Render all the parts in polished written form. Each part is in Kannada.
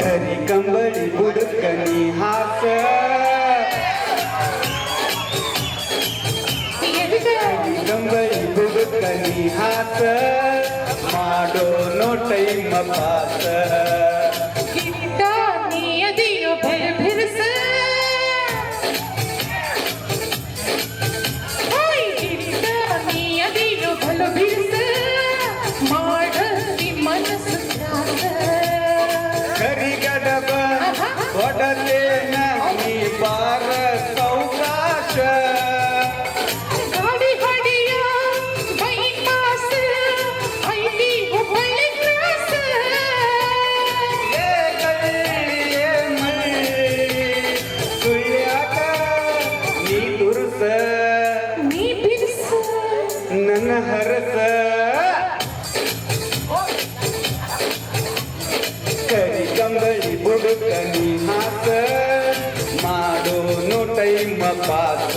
ಕರಿ ಕಂಬಳಿ ಬುಡಕನಿ ಹಾಸ ಕಂಬಳಿ ಬುಡಕನಿ ಹಾಸ ಮಾಡೋ ನೋ ಟೈಮ ಪಾಸ ಒಡಲೇನ ನೀ ಬಾರ ಸೌಕಾಶ ಗಾಡಿ ಹೊಡಿಯ ಬೈಪಾಸ್ ಐಟಿ ಹುಬ್ಬಳ್ಳಿ ಕ್ಲಾಸ್ ಏ ಕಳ್ಳಿಯೇ ಮಳ್ಳಿ ಸುಳ್ಯಾಕ ನೀ ತುರುಸ ನೀ ಬಿರ್ಸ ನನ್ನ ಹರಸ ಕರಿ ಕಂಬಳಿ ಬುಡಕನಿ ಹಾಸ ಮಾಡೋ ನೋ ಟೈಮ ಪಾಸ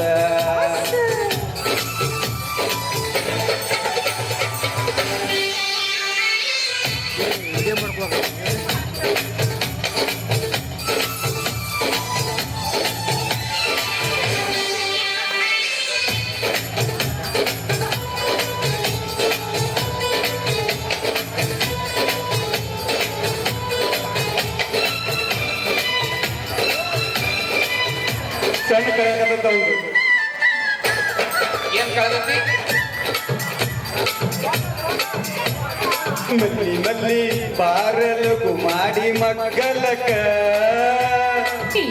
ಸಣ್ಣ ಕಳೆಯಕತ್ತ ಏನ್ ಕಳೆದೈತಿ ಮಲ್ಲಿ ಮಲ್ಲಿ ಬಾರಲಗು ಮಾಡಿ ಮಗ್ಗಲಕ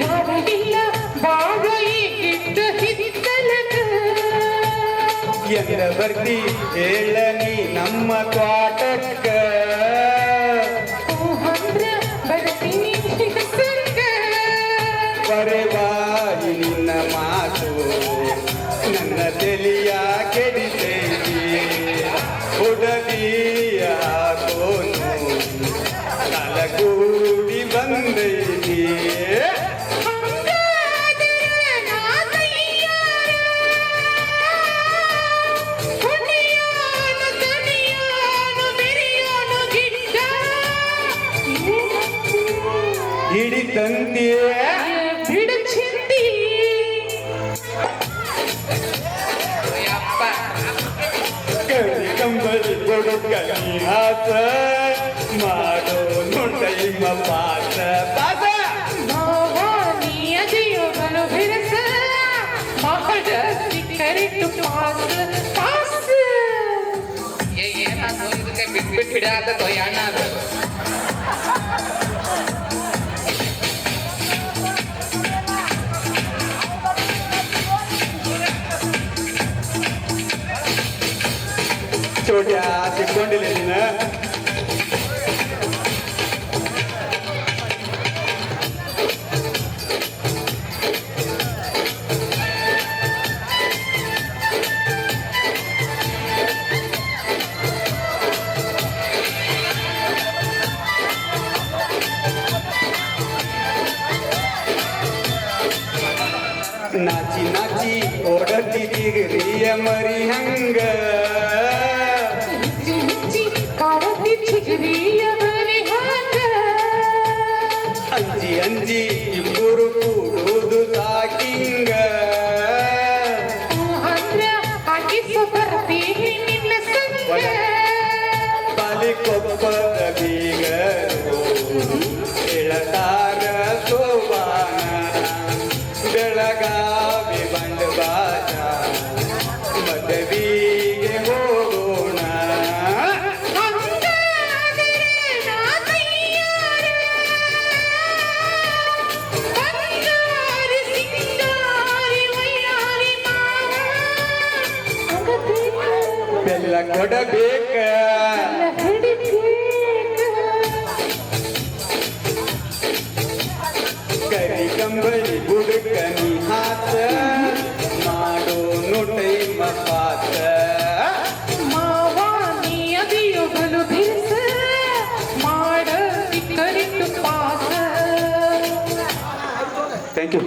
ಯಾರಿಗಿಲ್ಲ ಬಾಗಿ ಗಿಟ್ಟ ಹಿತ್ತಲಕ ಎಂದ ಬರ್ತಿ ಹೇಳ ನೀ ನಮ್ಮ ತ್ವಾಟಕ್ಕ ಅಂದ್ರ ಬರ್ತೀನಿ ಸರ್ಕ ಬರೆವಾಯಿ ನಿನ್ನ ಮಾತು ನನ್ನ ತಲೆಯ ಕೆಡಿಸೈತಿ ಹುಡುಗಿಯ ಕೋನು ತಲಗೂಡಿ ಬಂದೈತಿ ಹಿಡಿತಂತಿಯೇ ಬಿಡುಚಿಂದಿ ಯಪ್ಪ ಕರಿ ಕಂಬಳಿ ಬುಡಕನಿ ಹಾಸ ಮಾಡೋ ನೋ ಟೈಮ ಪಾಸ ಪಾಸ ನೀಯದಿಯೋಗಲು ಬಿರಸ ಮಹಡ ಸಿಕ್ಕರಿಟ್ಟು ಪಾಸ್ ಪಾಸ್ ಏನಾದ್ರು ಇದಕ್ಕೆ ಬಿಟ್ಬಿಟ್ಟು ಹಿಡಿಯಾದ ಅಣ್ಣ ಅದು ಚೋಟ್ಯ ಸಿಕ್ಕೊಂಡಿಲ್ಲ ನೀನು ನಾಚಿ ನಾಚಿ ಓಡತಿದ್ದೀರಿಯ ಮರಿ ಹಂಗ ಕಾಡತಿ ಚಿಗರಿಯ ಬರಿ ಹಾಕ ಅಂಜಿ ಅಂಜಿ ಇಬ್ಬರು ಕೂಡುವುದು ಸಾಕಿಂಗ ಅಂದ್ರ ಹಾಕಿ ಬರ್ತೀನಿ ನಿನ್ನ ಸಂಗ ಬಲಿಕೊಪ್ಪದ ಬೀಗರು ಹೇಳತಾರ ಸೋಬಾನ ಬೆಳಗಾವಿ ಬಂಡವಾಳ ಮದವಿಗೆ ಹೋಗೋಣ ಬೆಲ್ಲ ಕೊಡಬೇಕ ಕರಿ ಕಂಬಳಿ ಬುಡಕನಿ ಹಾಸ ಮಾಡೋ ನೋ ಟೈಮ ಪಾಸ ಮಾವಾನಿಯದಿಯೋಗಲು ಬಿರ್ಸ ಮಾಡ ಸಿಕ್ಕರಿಟ್ಟು ಪಾಸ ಥ್ಯಾಂಕ್ ಯು